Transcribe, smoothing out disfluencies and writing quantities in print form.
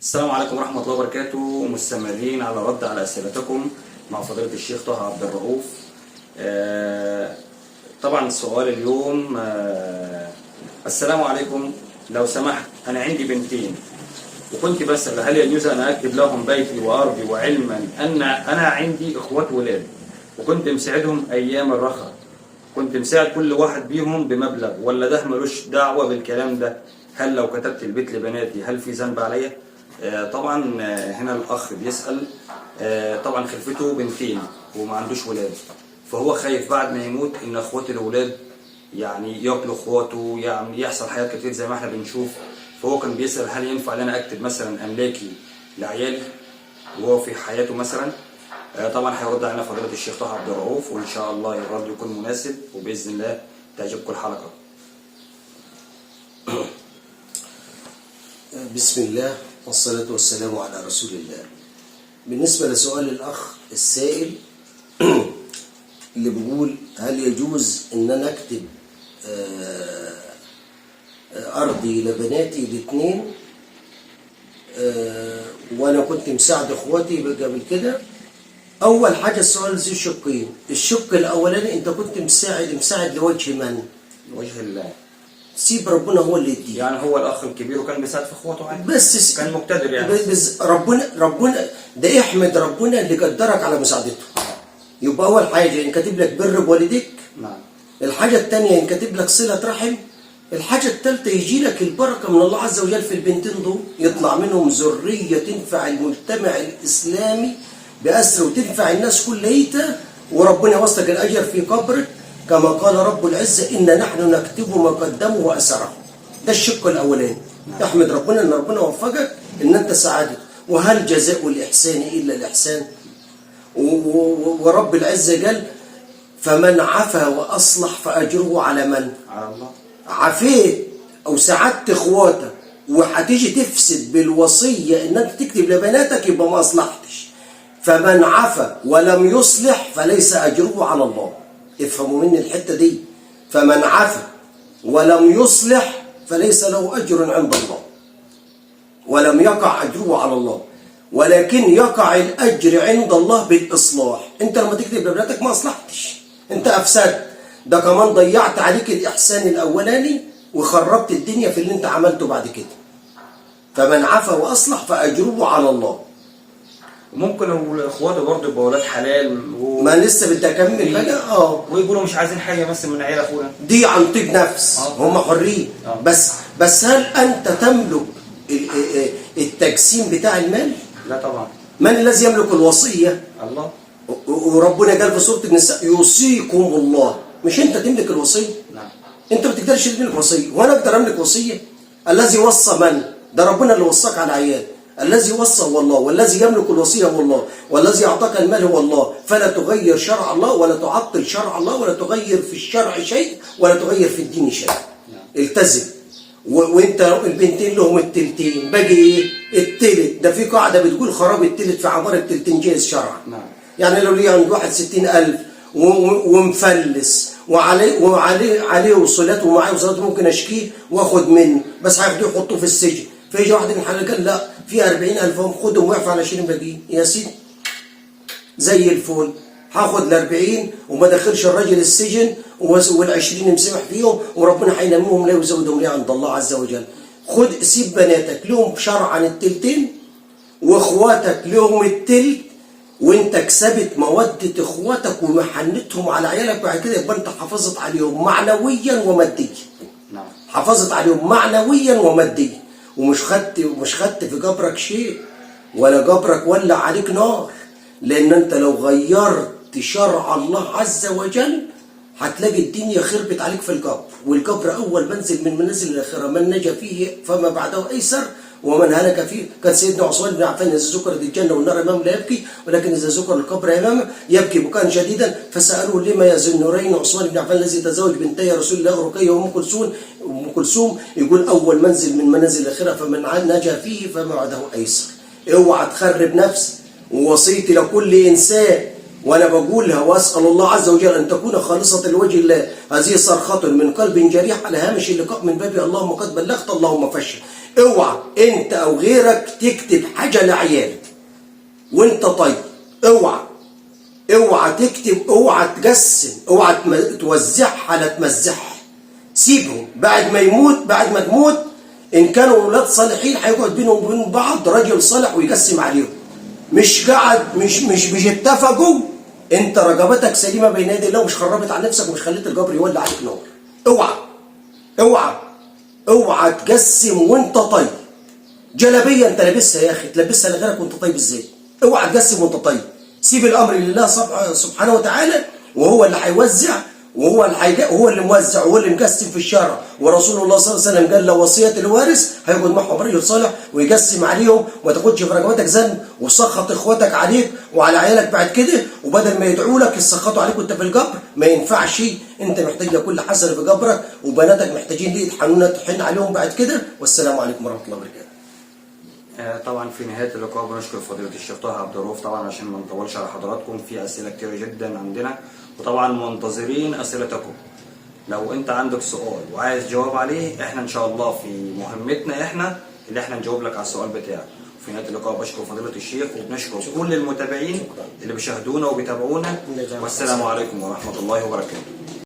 السلام عليكم ورحمة الله وبركاته. مستمرين على رد على أسئلتكم مع فضيلة الشيخ طه عبد الرؤوف. طبعا سؤال اليوم، السلام عليكم، لو سمحت أنا عندي بنتين وكنت بسأل هل يجوز أن أكتب لهم بيتي وأرضي، وعلما أن أنا عندي إخوات ولاد وكنت مساعدهم أيام الرخاء، كنت مساعد كل واحد بيهم بمبلغ، ولا ده ملوش دعوة بالكلام ده؟ هل لو كتبت البيت لبناتي هل في ذنب عليا؟ طبعا هنا الأخ بيسأل. طبعا خلفته بنتين وما عندوش ولاد، فهو خايف بعد ما يموت إن أخوات الولاد يعني ياكلوا أخواته، يعني يحصل حاجات كتير زي ما احنا بنشوف. فهو كان بيسأل هل ينفع ان انا اكتب مثلا املاكي لعيالي وهو في حياته مثلا؟ طبعا هيرد علينا فضيلة الشيخ طه عبد الرؤوف، وان شاء الله الرد يكون مناسب وباذن الله تعجبكم الحلقه. بسم الله والصلاة والسلام على رسول الله. بالنسبة لسؤال الأخ السائل اللي بيقول هل يجوز إن أنا أكتب أرضي لبناتي الاثنين وأنا كنت مساعد إخواتي قبل كده؟ أول حاجة السؤال ذو شقين. الشق الأولاني أنت كنت مساعد لوجه من؟ لوجه الله. سيب ربنا هو اللي يديه. يعني هو الأخ الكبير وكان بيساعد في إخواته عادي، بس كان مقتدر يعني. بس ربنا ده احمد ربنا اللي قدرك على مساعدته. يبقى أول حاجة إن كاتب لك بر بوالديك. نعم. الحاجة الحاجة الثانية إن كاتب لك صلة رحم. الحاجة الثالثة يجي لك البركة من الله عز وجل في البنتين دول، يطلع منهم ذرية تنفع المجتمع الإسلامي بأسره وتنفع الناس كلها، وربنا يوصلك الأجر في قبرك كما قال رب العزة إن نحن نكتب ما قدموا وأثره. ده الشق الأولاني. تحمد ربنا إن ربنا وفقك إن أنت سعادت. وهل جزاء الإحسان إلا الإحسان؟ ورب العزة قال فمن عفا وأصلح فأجره على من؟ على الله. عفيت أو ساعدت إخواتك وهتيجي تفسد بالوصية إن أنت تكتب لبناتك يبقى ما أصلحتش. فمن عفا ولم يصلح فليس أجره على الله. افهموا مني الحتة دي. فمن عفا ولم يصلح فليس له أجر عند الله، ولم يقع أجره على الله، ولكن يقع الأجر عند الله بالإصلاح. أنت لما تكتب لبناتك ما أصلحتش، أنت أفسدت، ده كمان ضيعت عليك الإحسان الأولاني وخربت الدنيا في اللي أنت عملته بعد كده. فمن عفا وأصلح فأجره على الله. وممكن اخواته برضه يبقوا ولاد حلال ما لسه بدي أكمل بقى. ويقولوا مش عايزين حاجه مثلا من عيال اخونا، دي عن طيب نفس، هم حرين. بس هل أنت تملك التقسيم بتاع المال؟ لا طبعا. من الذي يملك الوصية؟ الله. وربنا قال في سورة النساء يوصيكم الله. مش أنت تملك الوصية؟ نعم. أنت ما تقدرش تملك وصية، وأنا أقدر أملك وصية؟ الذي وصى من؟ ده ربنا اللي وصاك على عيال. الذي وصى هو الله، والذي يملك الوصية هو الله، والذي أعطاك المال هو الله. فلا تغير شرع الله ولا تعطل شرع الله ولا تغير في الشرع شيء ولا تغير في الدين شيء. التزم. وانت البنتين لهم التلتين، باقي ايه؟ التلت. ده في قاعده بتقول خراب التلت في عمار التلتين جائز شرعا. يعني لو ليه عند واحد 60,000 ومفلس وعليه وصولات ومعاه وصولات ممكن اشكيه واخد منه، بس هياخدوه يحطوه في السجن. فيجي واحد من الحلال قال لا في 40,000 هم خدهم ويعفوا على 20 باقيين. يا سيدي زي الفل، هاخد ال40 وما دخلش الراجل السجن وال20 مسمح فيهم وربنا هينميهم ليه ويزودهم ليه عند الله عز وجل. خد سيب بناتك لهم شرعا التلتين واخواتك لهم التلت، وانت كسبت مودة اخواتك ومحنتهم على عيالك، بعد كده يبقى انت حافظت عليهم معنويا وماديا. نعم. حافظت عليهم معنويا وماديا، ومش خدت في جبرك شيء، ولا جبرك ولع عليك نار. لان انت لو غيرت شرع الله عز وجل هتلاقي الدنيا خربت عليك في الجبر. والجبر اول منزل من منازل الاخره، من نجا فيه فما بعده ايسر ومن هلك فيه. كان سيدنا عثمان بن عفان اذا ذكرت الجنه والنار امامه لا يبكي، ولكن اذا ذكر القبر امامه يبكي بكاء شديدا. فسالوه لما يا ذي النورين عثمان بن عفان الذي تزوج بنتي رسول الله رقيه وام كلثوم يقول اول منزل من منازل الاخره فمن نجا فيه فما بعده ايسر. اوعى تخرب نفسك. ووصيتي لكل انسان وانا بقولها واسال الله عز وجل ان تكون خالصه لوجه الله. هذه صرخه من قلب جريح على هامش اللقاء من باب اللهم قد بلغت اللهم فشل. اوعى انت او غيرك تكتب حاجه لعيالك وانت طيب. اوعى تكتب، اوعى تقسم، اوعى توزعها لا تمزحها. سيبهم بعد ما تموت ان كانوا اولاد صالحين هيقعد بينهم وبين بعض رجل صالح ويقسم عليهم. مش قاعد مش اتفقوا، انت رقبتك سليمه بين يدي الله ومش خربت على نفسك ومش خليت الجبر يولع عليك نار. اوعى تقسم وانت طيب. جلابيه انت لابسها يا اخي، تلبسها لغيرك وانت طيب ازاي؟ اوعى تقسم وانت طيب. سيب الامر لله سبحانه وتعالى، وهو اللي هيوزع، هو اللي موزع وهو اللي مقسم في الشارع. ورسول الله صلى الله عليه وسلم قال لو وصيه الوارث هيقعد معهم رجل صالح ويقسم عليهم، وما تاخدش في رقبتك ذنب وسخط اخواتك عليك وعلى عيالك بعد كده، وبدل ما يدعوا لك يسخطوا عليك وانت في القبر. ما ينفعش. انت محتاج لكل حسنه في قبرك، وبناتك محتاجين ليه تحن عليهم بعد كده. والسلام عليكم ورحمه الله وبركاته. طبعا في نهايه اللقاء بنشكر فضيله الشيخ طه عبد الرؤوف طبعا عشان ما نطولش على حضراتكم، في اسئله كتيره جدا عندنا، وطبعا منتظرين اسئلتكم. لو انت عندك سؤال وعايز جواب عليه، احنا ان شاء الله في مهمتنا احنا اللي احنا نجاوب لك على السؤال بتاعك. في نهايه اللقاء بشكر فضيله الشيخ وبنشكر كل المتابعين اللي بيشاهدونا وبيتابعونا، والسلام عليكم ورحمه الله وبركاته.